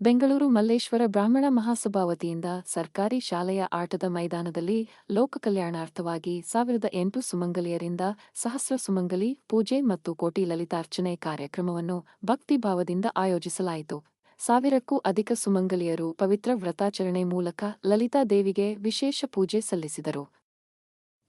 ಬೆಂಗಳೂರು ಮಲ್ಲೇಶ್ವರ ಬ್ರಾಹ್ಮಣ ಮಹಾಸಭಾ ವತಿಯಿಂದ ಸರ್ಕಾರಿ ಶಾಲೆಯ ಆಟದ ಮೈದಾನದಲ್ಲಿ ಲೋಕ ಕಲ್ಯಾಣಾರ್ಥವಾಗಿ 1008 ಸುಮಂಗಲಿಯರಿಂದ ಸಹಸ್ರ ಸುಮಂಗಲಿ ಪೂಜೆ ಮತ್ತು ಕೋಟಿ ಲಲಿತಾರ್ಚನೆ ಕಾರ್ಯಕ್ರಮವನ್ನು ಭಕ್ತಿಭಾವದಿಂದ ಆಯೋಜಿಸಲಾಯಿತು. 1000ಕ್ಕೂ ಅಧಿಕ ಸುಮಂಗಲಿಯರು ಪವಿತ್ರ ವ್ರತಾಚರಣೆ ಮೂಲಕ ಲಲಿತಾ ದೇವಿಗೆ ವಿಶೇಷ ಪೂಜೆ ಸಲ್ಲಿಸಿದರು.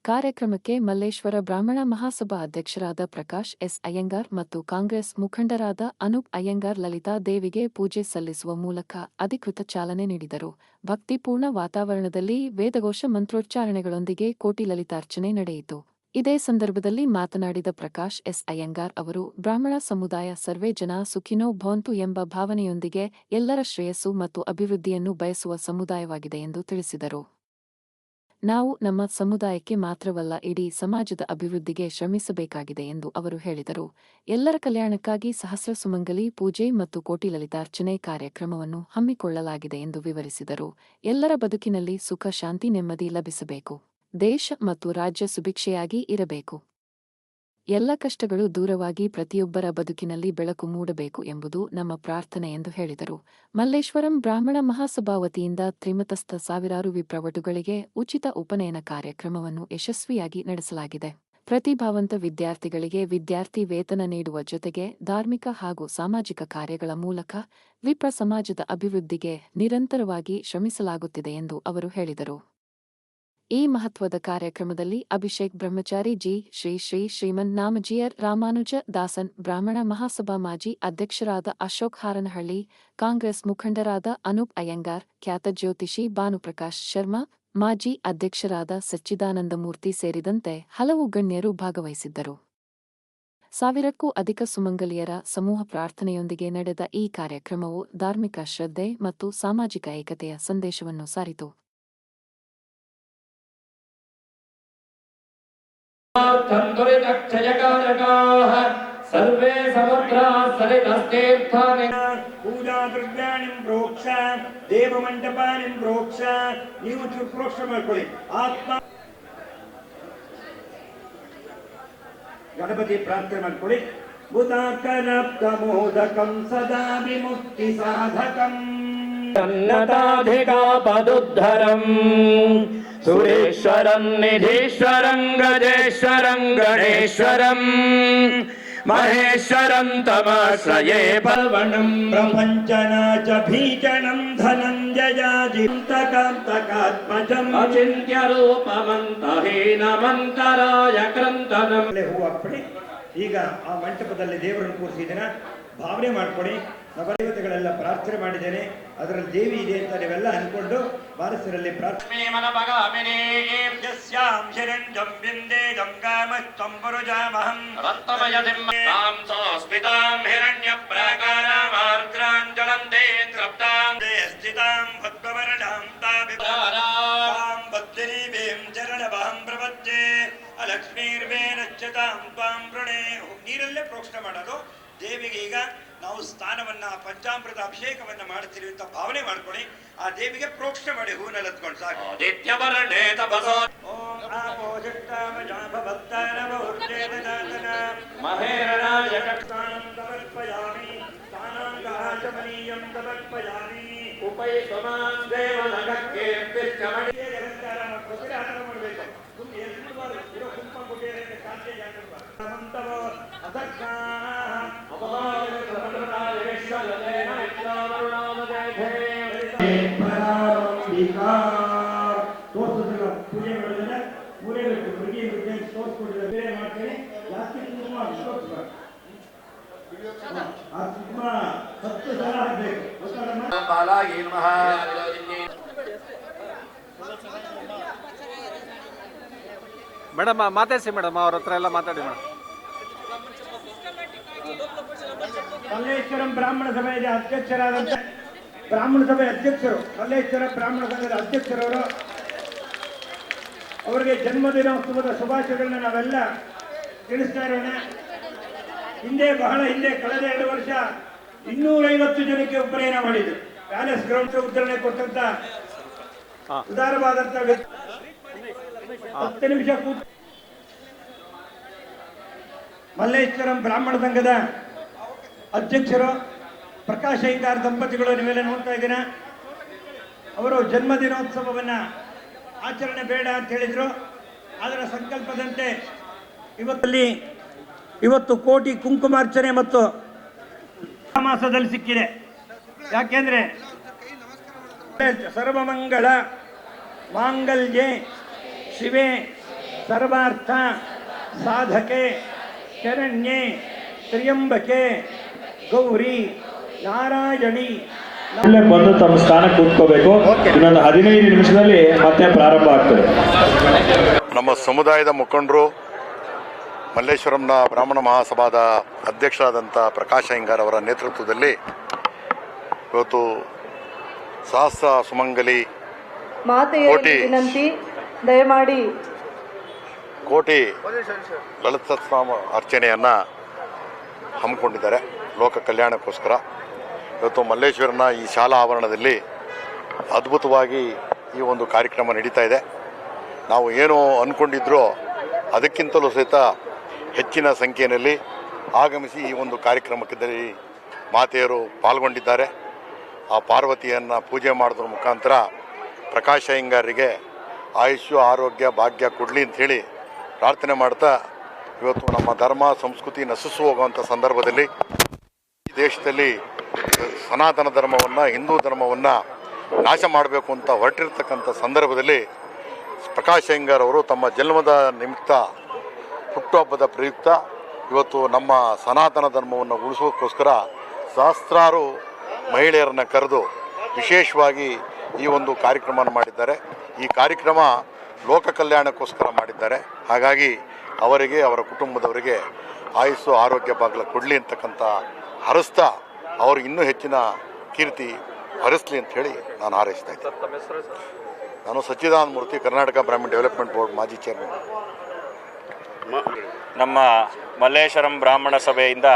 ಕಾರ್ಯಕ್ರಮಕ್ಕೆ ಮಲ್ಲೇಶ್ವರ ಬ್ರಾಹ್ಮಣ ಮಹಾಸಭಾ ಅಧ್ಯಕ್ಷರಾದ ಪ್ರಕಾಶ್ ಎಸ್ ಅಯ್ಯಂಗಾರ್ ಮತ್ತು ಕಾಂಗ್ರೆಸ್ ಮುಖಂಡರಾದ ಅನೂಪ್ ಅಯ್ಯಂಗಾರ್ ಲಲಿತಾ ದೇವಿಗೆ ಪೂಜೆ ಸಲ್ಲಿಸುವ ಮೂಲಕ ಅಧಿಕೃತ ಚಾಲನೆ ನೀಡಿದರು. ಭಕ್ತಿಪೂರ್ಣ ವಾತಾವರಣದಲ್ಲಿ ವೇದಘೋಷ ಮಂತ್ರೋಚ್ಚಾರಣೆಗಳೊಂದಿಗೆ ಕೋಟಿ ಲಲಿತಾರ್ಚನೆ ನಡೆಯಿತು. ಇದೇ ಸಂದರ್ಭದಲ್ಲಿ ಮಾತನಾಡಿದ ಪ್ರಕಾಶ್ ಎಸ್ ಅಯ್ಯಂಗಾರ್ ಅವರು, ಬ್ರಾಹ್ಮಣ ಸಮುದಾಯ ಸರ್ವೇ ಜನ ಸುಖಿನೋ ಭವಂತು ಎಂಬ ಭಾವನೆಯೊಂದಿಗೆ ಎಲ್ಲರ ಶ್ರೇಯಸ್ಸು ಮತ್ತು ಅಭಿವೃದ್ಧಿಯನ್ನು ಬಯಸುವ ಸಮುದಾಯವಾಗಿದೆ ಎಂದು ತಿಳಿಸಿದರು. ನಾವು ನಮ್ಮ ಸಮುದಾಯಕ್ಕೆ ಮಾತ್ರವಲ್ಲ ಇಡೀ ಸಮಾಜದ ಅಭಿವೃದ್ಧಿಗೆ ಶ್ರಮಿಸಬೇಕಾಗಿದೆ ಎಂದು ಅವರು ಹೇಳಿದರು. ಎಲ್ಲರ ಕಲ್ಯಾಣಕ್ಕಾಗಿ ಸಹಸ್ರ ಸುಮಂಗಲಿ ಪೂಜೆ ಮತ್ತು ಕೋಟಿ ಲಲಿತಾರ್ಚನೆ ಕಾರ್ಯಕ್ರಮವನ್ನು ಹಮ್ಮಿಕೊಳ್ಳಲಾಗಿದೆ ಎಂದು ವಿವರಿಸಿದರು. ಎಲ್ಲರ ಬದುಕಿನಲ್ಲಿ ಸುಖ ಶಾಂತಿ ನೆಮ್ಮದಿ ಲಭಿಸಬೇಕು. ದೇಶ ಮತ್ತು ರಾಜ್ಯ ಸುಭಿಕ್ಷೆಯಾಗಿ ಇರಬೇಕು. ಎಲ್ಲ ಕಷ್ಟಗಳು ದೂರವಾಗಿ ಪ್ರತಿಯೊಬ್ಬರ ಬದುಕಿನಲ್ಲಿ ಬೆಳಕು ಮೂಡಬೇಕು ಎಂಬುದು ನಮ್ಮ ಪ್ರಾರ್ಥನೆ ಎಂದು ಹೇಳಿದರು. ಮಲ್ಲೇಶ್ವರಂ ಬ್ರಾಹ್ಮಣ ಮಹಾಸಭಾ ವತಿಯಿಂದ ತ್ರಿಮತಸ್ಥ ಸಾವಿರಾರು ವಿಪ್ರವಟುಗಳಿಗೆ ಉಚಿತ ಉಪನಯನ ಕಾರ್ಯಕ್ರಮವನ್ನು ಯಶಸ್ವಿಯಾಗಿ ನಡೆಸಲಾಗಿದೆ. ಪ್ರತಿಭಾವಂತ ವಿದ್ಯಾರ್ಥಿಗಳಿಗೆ ವಿದ್ಯಾರ್ಥಿ ವೇತನ ನೀಡುವ ಜೊತೆಗೆ ಧಾರ್ಮಿಕ ಹಾಗೂ ಸಾಮಾಜಿಕ ಕಾರ್ಯಗಳ ಮೂಲಕ ವಿಪ್ರ ಸಮಾಜದ ಅಭಿವೃದ್ಧಿಗೆ ನಿರಂತರವಾಗಿ ಶ್ರಮಿಸಲಾಗುತ್ತಿದೆ ಎಂದು ಅವರು ಹೇಳಿದರು. ಈ ಮಹತ್ವದ ಕಾರ್ಯಕ್ರಮದಲ್ಲಿ ಅಭಿಷೇಕ್ ಬ್ರಹ್ಮಚಾರಿ ಜಿ, ಶ್ರೀ ಶ್ರೀಮನ್ ನಾಮಜಿಯರ್ ರಾಮಾನುಜ ದಾಸನ್, ಬ್ರಾಹ್ಮಣ ಮಹಾಸಭಾ ಮಾಜಿ ಅಧ್ಯಕ್ಷರಾದ ಅಶೋಕ್ ಹಾರನಹಳ್ಳಿ, ಕಾಂಗ್ರೆಸ್ ಮುಖಂಡರಾದ ಅನೂಪ್ ಅಯ್ಯಂಗಾರ್, ಖ್ಯಾತ ಜ್ಯೋತಿಷಿ ಭಾನುಪ್ರಕಾಶ್ ಶರ್ಮಾ, ಮಾಜಿ ಅಧ್ಯಕ್ಷರಾದ ಸಚ್ಚಿದಾನಂದಮೂರ್ತಿ ಸೇರಿದಂತೆ ಹಲವು ಗಣ್ಯರು ಭಾಗವಹಿಸಿದ್ದರು. 1000ಕ್ಕೂ ಅಧಿಕ ಸುಮಂಗಲಿಯರ ಸಮೂಹ ಪ್ರಾರ್ಥನೆಯೊಂದಿಗೆ ನಡೆದ ಈ ಕಾರ್ಯಕ್ರಮವು ಧಾರ್ಮಿಕ ಶ್ರದ್ಧೆ ಮತ್ತು ಸಾಮಾಜಿಕ ಏಕತೆಯ ಸಂದೇಶವನ್ನು ಸಾರಿತು. ಸರ್ವೇ ಸಮುದ್ರಾಃ ಸರಿತಸ್ತೀರ್ಥಾನಿ ಪೂಜಾ ದ್ರವ್ಯಾಣಿ ಪ್ರೋಕ್ಷ ದೇವ ಮಂಟಪಾನಿ ಪ್ರೋಕ್ಷ. ನೀವು ಪ್ರೋಕ್ಷ ಮಾಡ್ಕೊಳ್ಳಿ. ಆತ್ಮ ಗಣಪತಿ ಪ್ರಾರ್ಥನೆ ಮಾಡ್ಕೊಳ್ಳಿ. ಭೂತಾಕರಪ್ತ ಮೋದಕಂ ಸದಾ ವಿಮುಕ್ತಿ ಸಾಧಕಂ ಅನ್ನತಾಧಿಕಾಪದುದ್ಧರಂ ಸುರೇಶ್ವರಂ ನಿಧೀಶ್ವರಂ ಗಜೇಶ್ವರಂ ಗಣೇಶ್ವರಂ ಮಹೇಶ್ವರಂ ತಮಾಶ್ರಯೇ ಪವನಂ ಪ್ರಪಂಚನ ಚ ಭೀಷಣಂ ಧನಂಜಯಾಜಿಂತಕಾಂತಕಾತ್ಮಜಂ ಅಚಿಂತ್ಯ ರೂಪಮಂತಹೀನಮಂತರಾಯ ಕ್ರಂತನಂ. ಹೂವಪ್ಪಡಿ. ಈಗ ಆ ಮಂಟಪದಲ್ಲಿ ದೇವರನ್ನು ಕೂರಿಸಿದ್ದೇನೆ, ಭಾವನೆ ಮಾಡ್ಕೊಳ್ಳಿ. ನವದೇವತೆಗಳೆಲ್ಲ ಪ್ರಾರ್ಥನೆ ಮಾಡಿದ್ದೇನೆ, ಅದರಲ್ಲಿ ದೇವಿ ಇದೆ ಅಂತ ನೀವೆಲ್ಲ ಅನ್ಕೊಂಡು ಬಾರಸರಲ್ಲಿ ಪ್ರಾರ್ಥನೆ. ನೀರಲ್ಲೇ ಪ್ರೋಕ್ಷಣೆ ಮಾಡೋದು ದೇವಿಗೆ. ಈಗ ನಾವು ಸ್ನಾನವನ್ನ ಪಂಚಾಮೃತ ಅಭಿಷೇಕವನ್ನ ಮಾಡ್ತೀವಿ ಅಂತ ಭಾವನೆ ಮಾಡ್ಕೊಳ್ಳಿ. ಆ ದೇವಿಗೆ ಪ್ರೋಕ್ಷಣೆ ಮಾಡಿ ಹೂವನ್ನೆಲ್ಲ ಎತ್ಕೊಂಡು ಸಾಕು. ಪೂಜೆ ಮಾಡಿದ್ರೆ ಮೂರೇ ಬೇಕು. ಹುಡುಗಿ ತೋರಿಸ್ಕೊಟ್ಟಿದ್ರೆ ಬೇರೆ ಮಾಡ್ತೇನೆ. ಜಾಸ್ತಿ ಕುಂಕುಮ ಆ ಕುಂಕುಮ 10 ಸಲ ಹಾಕ್ಬೇಕು. ಮೇಡಮ್ ಮಾತಾಡಿಸಿ ಮೇಡಮ್, ಅವ್ರ ಹತ್ರ ಎಲ್ಲ ಮಾತಾಡಿ ಮೇಡಮ್. ಮಲ್ಲೇಶ್ವರಂ ಬ್ರಾಹ್ಮಣ ಸಭೆಯ ಅಧ್ಯಕ್ಷರಾದಂತ ಬ್ರಾಹ್ಮಣ ಸಭೆ ಅಧ್ಯಕ್ಷರು, ಮಲ್ಲೇಶ್ವರ ಬ್ರಾಹ್ಮಣ ಸಭೆಯ ಅಧ್ಯಕ್ಷರವರು, ಅವರಿಗೆ ಜನ್ಮದಿನೋತ್ಸವದ ಶುಭಾಶಯಗಳನ್ನ ನಾವೆಲ್ಲ ತಿಳಿಸ್ತಾ ಇರೋಣ. ಬಹಳ ಹಿಂದೆ ಕಳೆದ 2 ವರ್ಷ 250 ಜನಕ್ಕೆ ಉಪನಯನ ಮಾಡಿದ್ರು. ಪ್ಯಾಲೇಸ್ ಗ್ರೌಂಡ್ ಉದ್ಧರಣೆ ಕೊಟ್ಟಂತ ಉದಾರವಾದಂತ ವ್ಯಕ್ತಿ. 10 ನಿಮಿಷ ಮಲ್ಲೇಶ್ವರಂ ಬ್ರಾಹ್ಮಣ ಸಂಘದ ಅಧ್ಯಕ್ಷರು ಪ್ರಕಾಶ್ ಅಯ್ಯಂಗಾರ್ ದಂಪತಿಗಳು ನೀವೆಲ್ಲ ನೋಡ್ತಾ ಇದ್ದೀರಾ, ಅವರು ಜನ್ಮದಿನೋತ್ಸವವನ್ನು ಆಚರಣೆ ಬೇಡ ಅಂತ ಹೇಳಿದರು. ಅದರ ಸಂಕಲ್ಪದಂತೆ ಇವತ್ತು ಕೋಟಿ ಕುಂಕುಮಾರ್ಚನೆ ಮತ್ತು ಮಾಸದಲ್ಲಿ ಸಿಕ್ಕಿದೆ. ಯಾಕೆಂದ್ರೆ ಸರ್ವಮಂಗಳ ಮಾಂಗಲ್ಯೆ ಶಿವೆ ಸರ್ವಾರ್ಥ ಸಾಧಕೆ ಶರಣ್ಯೆ ತ್ರ್ಯಂಬಕೆ ಗೌರಿ ನಾರಾಯಣಿ. ಬಂದು ತಮ್ಮ ಸ್ಥಾನಕ್ಕೆ ಕೂತ್ಕೋಬೇಕು. ಇನ್ನೊಂದು 15 ನಿಮಿಷದಲ್ಲಿ ಮತ್ತೆ ಪ್ರಾರಂಭ ಆಗ್ತದೆ. ನಮ್ಮ ಸಮುದಾಯದ ಮುಖಂಡರು ಮಲ್ಲೇಶ್ವರಂನ ಬ್ರಾಹ್ಮಣ ಮಹಾಸಭಾದ ಅಧ್ಯಕ್ಷರಾದಂಥ ಪ್ರಕಾಶ್ ಅಯ್ಯಂಗಾರ್ ಅವರ ನೇತೃತ್ವದಲ್ಲಿ ಇವತ್ತು ಸಹಸ್ರ ಸುಮಂಗಲಿ ಕೋಟಿ ವಿನಂತಿ, ದಯಮಾಡಿ ಕೋಟಿ ಲಲಿತೋತ್ಸವ ಅರ್ಚನೆಯನ್ನು ಹಮ್ಮಿಕೊಂಡಿದ್ದಾರೆ ಲೋಕ ಕಲ್ಯಾಣಕ್ಕೋಸ್ಕರ. ಇವತ್ತು ಮಲ್ಲೇಶ್ವರನ ಈ ಶಾಲಾ ಆವರಣದಲ್ಲಿ ಅದ್ಭುತವಾಗಿ ಈ ಒಂದು ಕಾರ್ಯಕ್ರಮ ನಡೀತಾ ಇದೆ. ನಾವು ಏನು ಅಂದ್ಕೊಂಡಿದ್ರೋ ಅದಕ್ಕಿಂತಲೂ ಸಹಿತ ಹೆಚ್ಚಿನ ಸಂಖ್ಯೆಯಲ್ಲಿ ಆಗಮಿಸಿ ಈ ಒಂದು ಕಾರ್ಯಕ್ರಮದಲ್ಲಿ ಮಾತೆಯರು ಪಾಲ್ಗೊಂಡಿದ್ದಾರೆ. ಆ ಪಾರ್ವತಿಯನ್ನು ಪೂಜೆ ಮಾಡೋದ್ರ ಮುಖಾಂತರ ಪ್ರಕಾಶ್ ಅಯ್ಯಂಗಾರಿಗೆ ಆಯುಷ್ಯ ಆರೋಗ್ಯ ಭಾಗ್ಯ ಕೊಡಲಿ ಅಂಥೇಳಿ ಪ್ರಾರ್ಥನೆ ಮಾಡ್ತಾ, ಇವತ್ತು ನಮ್ಮ ಧರ್ಮ ಸಂಸ್ಕೃತಿ ನಶಿಸು ಹೋಗುವಂಥ ಸಂದರ್ಭದಲ್ಲಿ ಈ ದೇಶದಲ್ಲಿ ಸನಾತನ ಧರ್ಮವನ್ನು ಹಿಂದೂ ಧರ್ಮವನ್ನು ನಾಶ ಮಾಡಬೇಕು ಅಂತ ಹೊರಟಿರ್ತಕ್ಕಂಥ ಸಂದರ್ಭದಲ್ಲಿ ಪ್ರಕಾಶ್ ಅಯ್ಯಂಗಾರ್ ಅವರು ತಮ್ಮ ಜನ್ಮದ ನಿಮಿತ್ತ ಹುಟ್ಟುಹಬ್ಬದ ಪ್ರಯುಕ್ತ ಇವತ್ತು ನಮ್ಮ ಸನಾತನ ಧರ್ಮವನ್ನು ಉಳಿಸೋಕ್ಕೋಸ್ಕರ ಸಹಸ್ರಾರು ಮಹಿಳೆಯರನ್ನು ಕರೆದು ವಿಶೇಷವಾಗಿ ಈ ಒಂದು ಕಾರ್ಯಕ್ರಮವನ್ನು ಮಾಡಿದ್ದಾರೆ. ಈ ಕಾರ್ಯಕ್ರಮ ಲೋಕ ಕಲ್ಯಾಣಕ್ಕೋಸ್ಕರ ಮಾಡಿದ್ದಾರೆ. ಹಾಗಾಗಿ ಅವರಿಗೆ ಅವರ ಕುಟುಂಬದವರಿಗೆ ಆಯುಸ್ಸು ಆರೋಗ್ಯ ಭಾಗ್ಯ ಕೊಡಲಿ ಅಂತಕ್ಕಂಥ ಹರಿಸ್ತಾ ಅವ್ರಿಗೆ ಇನ್ನೂ ಹೆಚ್ಚಿನ ಕೀರ್ತಿ ಹರಿಸಲಿ ಅಂತ ಹೇಳಿ ನಾನು ಹಾರೈಸ್ತಾ ಇದ್ದೀನಿ. ನಾನು ಸಚ್ಚಿದಾನಂದ ಮೂರ್ತಿ, ಕರ್ನಾಟಕ ಬ್ರಾಹ್ಮಣ ಡೆವಲಪ್ಮೆಂಟ್ ಬೋರ್ಡ್ ಮಾಜಿ ಚೇರ್ಮನ್. ನಮ್ಮ ಮಲ್ಲೇಶ್ವರಂ ಬ್ರಾಹ್ಮಣ ಸಭೆಯಿಂದ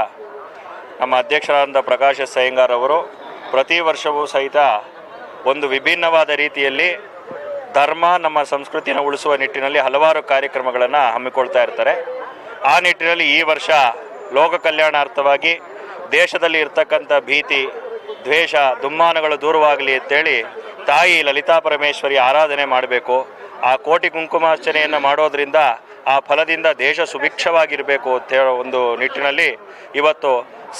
ನಮ್ಮ ಅಧ್ಯಕ್ಷರಾದ ಪ್ರಕಾಶ್ ಅಯ್ಯಂಗಾರ್ ಅವರು ಪ್ರತಿ ವರ್ಷವೂ ಸಹಿತ ಒಂದು ವಿಭಿನ್ನವಾದ ರೀತಿಯಲ್ಲಿ ಧರ್ಮ ನಮ್ಮ ಸಂಸ್ಕೃತಿನ ಉಳಿಸುವ ನಿಟ್ಟಿನಲ್ಲಿ ಹಲವಾರು ಕಾರ್ಯಕ್ರಮಗಳನ್ನು ಹಮ್ಮಿಕೊಳ್ತಾ ಇರ್ತಾರೆ. ಆ ನಿಟ್ಟಿನಲ್ಲಿ ಈ ವರ್ಷ ಲೋಕ ಕಲ್ಯಾಣಾರ್ಥವಾಗಿ ದೇಶದಲ್ಲಿ ಇರ್ತಕ್ಕಂಥ ಭೀತಿ, ದ್ವೇಷ, ದುಮ್ಮಾನಗಳು ದೂರವಾಗಲಿ ಅಂತೇಳಿ ತಾಯಿ ಲಲಿತಾ ಪರಮೇಶ್ವರಿ ಆರಾಧನೆ ಮಾಡಬೇಕು. ಆ ಕೋಟಿ ಕುಂಕುಮಾರ್ಚನೆಯನ್ನು ಮಾಡೋದ್ರಿಂದ ಆ ಫಲದಿಂದ ದೇಶ ಸುಭಿಕ್ಷವಾಗಿರಬೇಕು ಅಂತ ಹೇಳೋ ಒಂದು ನಿಟ್ಟಿನಲ್ಲಿ ಇವತ್ತು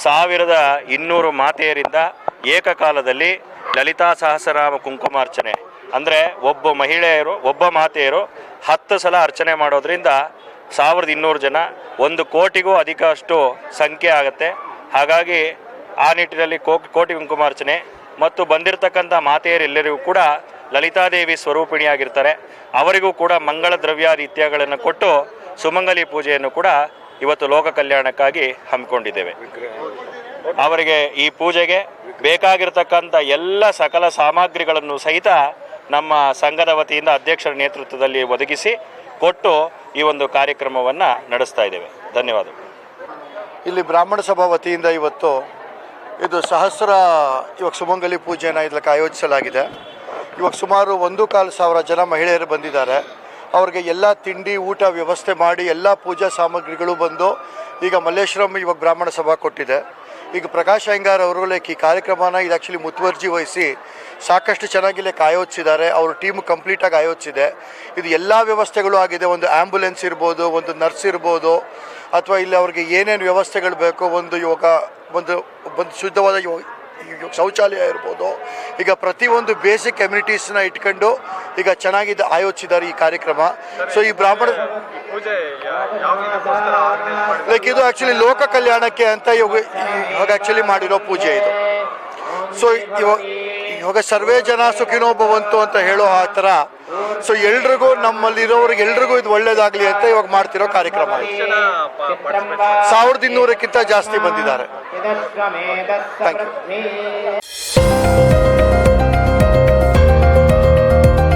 1200 ಮಾತೆಯರಿಂದ ಏಕಕಾಲದಲ್ಲಿ ಲಲಿತಾ ಸಹಸ್ರನಾಮ ಕುಂಕುಮಾರ್ಚನೆ ಅಂದರೆ ಒಬ್ಬ ಮಾತೆಯರು 10 ಸಲ ಅರ್ಚನೆ ಮಾಡೋದ್ರಿಂದ 1200 ಜನ, 1 ಕೋಟಿಗೂ ಅಧಿಕಷ್ಟು ಸಂಖ್ಯೆ ಆಗುತ್ತೆ. ಹಾಗಾಗಿ ಆ ನಿಟ್ಟಿನಲ್ಲಿ ಕೋಟಿ ಕುಂಕುಮಾರ್ಚನೆ ಮತ್ತು ಬಂದಿರತಕ್ಕಂಥ ಮಾತೆಯರೆಲ್ಲರಿಗೂ ಕೂಡ ಲಲಿತಾದೇವಿ ಸ್ವರೂಪಿಣಿಯಾಗಿರ್ತಾರೆ. ಅವರಿಗೂ ಕೂಡ ಮಂಗಳ ದ್ರವ್ಯಾದಿ ಇತ್ಯಾದಿಗಳನ್ನು ಕೊಟ್ಟು ಸುಮಂಗಲಿ ಪೂಜೆಯನ್ನು ಕೂಡ ಇವತ್ತು ಲೋಕ ಕಲ್ಯಾಣಕ್ಕಾಗಿ ಹಮ್ಮಿಕೊಂಡಿದ್ದೇವೆ. ಅವರಿಗೆ ಈ ಪೂಜೆಗೆ ಬೇಕಾಗಿರ್ತಕ್ಕಂಥ ಎಲ್ಲ ಸಕಲ ಸಾಮಗ್ರಿಗಳನ್ನು ಸಹಿತ ನಮ್ಮ ಸಂಘದ ವತಿಯಿಂದ ಅಧ್ಯಕ್ಷರ ನೇತೃತ್ವದಲ್ಲಿ ಒದಗಿಸಿ ಕೊಟ್ಟು ಈ ಒಂದು ಕಾರ್ಯಕ್ರಮವನ್ನು ನಡೆಸ್ತಾ ಇದ್ದೇವೆ. ಧನ್ಯವಾದಗಳು. ಇಲ್ಲಿ ಬ್ರಾಹ್ಮಣ ಸಭಾ ವತಿಯಿಂದ ಇವತ್ತು ಇದು ಇವಾಗ ಸುಮಂಗಲಿ ಪೂಜೆಯನ್ನು ಇದಕ್ಕೆ ಆಯೋಜಿಸಲಾಗಿದೆ. ಇವಾಗ ಸುಮಾರು 1,400 ಜನ ಮಹಿಳೆಯರು ಬಂದಿದ್ದಾರೆ. ಅವ್ರಿಗೆ ಎಲ್ಲ ತಿಂಡಿ ಊಟ ವ್ಯವಸ್ಥೆ ಮಾಡಿ ಎಲ್ಲ ಪೂಜಾ ಸಾಮಗ್ರಿಗಳು ಬಂದು ಈಗ ಮಲ್ಲೇಶ್ವರಂ ಇವಾಗ ಬ್ರಾಹ್ಮಣ ಸಭಾ ಕೊಟ್ಟಿದೆ. ಈಗ ಪ್ರಕಾಶ್ ಅಯ್ಯಂಗಾರ್ ಅವರು ಈ ಕಾರ್ಯಕ್ರಮನ ಇದು ಆ್ಯಕ್ಚುಲಿ ಮುತುವರ್ಜಿ ವಹಿಸಿ ಸಾಕಷ್ಟು ಚೆನ್ನಾಗಿ ಆಯೋಜಿಸಿದ್ದಾರೆ. ಅವ್ರ ಟೀಮ್ ಕಂಪ್ಲೀಟಾಗಿ ಆಯೋಜಿಸಿದೆ. ಇದು ಎಲ್ಲ ವ್ಯವಸ್ಥೆಗಳು ಆಗಿದೆ. ಒಂದು ಆ್ಯಂಬುಲೆನ್ಸ್ ಇರ್ಬೋದು, ಒಂದು ನರ್ಸ್ ಇರ್ಬೋದು, ಅಥವಾ ಇಲ್ಲಿ ಅವ್ರಿಗೆ ಏನೇನು ವ್ಯವಸ್ಥೆಗಳು ಬೇಕೋ, ಒಂದು ಶುದ್ಧವಾದ ಶೌಚಾಲಯ ಇರ್ಬೋದು. ಈಗ ಪ್ರತಿಯೊಂದು ಬೇಸಿಕ್ ಕಮ್ಯುನಿಟೀಸ್ನ ಇಟ್ಕೊಂಡು ಈಗ ಚೆನ್ನಾಗಿದ್ದು ಆಯೋಜಿಸಿದ್ದಾರೆ ಈ ಕಾರ್ಯಕ್ರಮ. ಸೊ ಈ ಬ್ರಾಹ್ಮಣ ಇದು ಆ್ಯಕ್ಚುಲಿ ಲೋಕ ಕಲ್ಯಾಣಕ್ಕೆ ಅಂತ ಇವಾಗ ಆ್ಯಕ್ಚುಲಿ ಮಾಡಿರೋ ಪೂಜೆ ಇದು. ಸೊ ಇವಾಗ ಸರ್ವೇ ಜನ ಸುಖಿನೋ ಭವಂತು ಅಂತ ಹೇಳೋ ಆ ಥರ. ಸೊ ಎಲ್ರಿಗೂ ನಮ್ಮಲ್ಲಿರೋರಿಗೆ ಎಲ್ರಿಗೂ ಇದು ಒಳ್ಳೇದಾಗಲಿ ಅಂತ ಇವಾಗ ಮಾಡ್ತಿರೋ ಕಾರ್ಯಕ್ರಮ. 1200ಕ್ಕಿಂತ ಜಾಸ್ತಿ ಬಂದಿದ್ದಾರೆ. Thank you.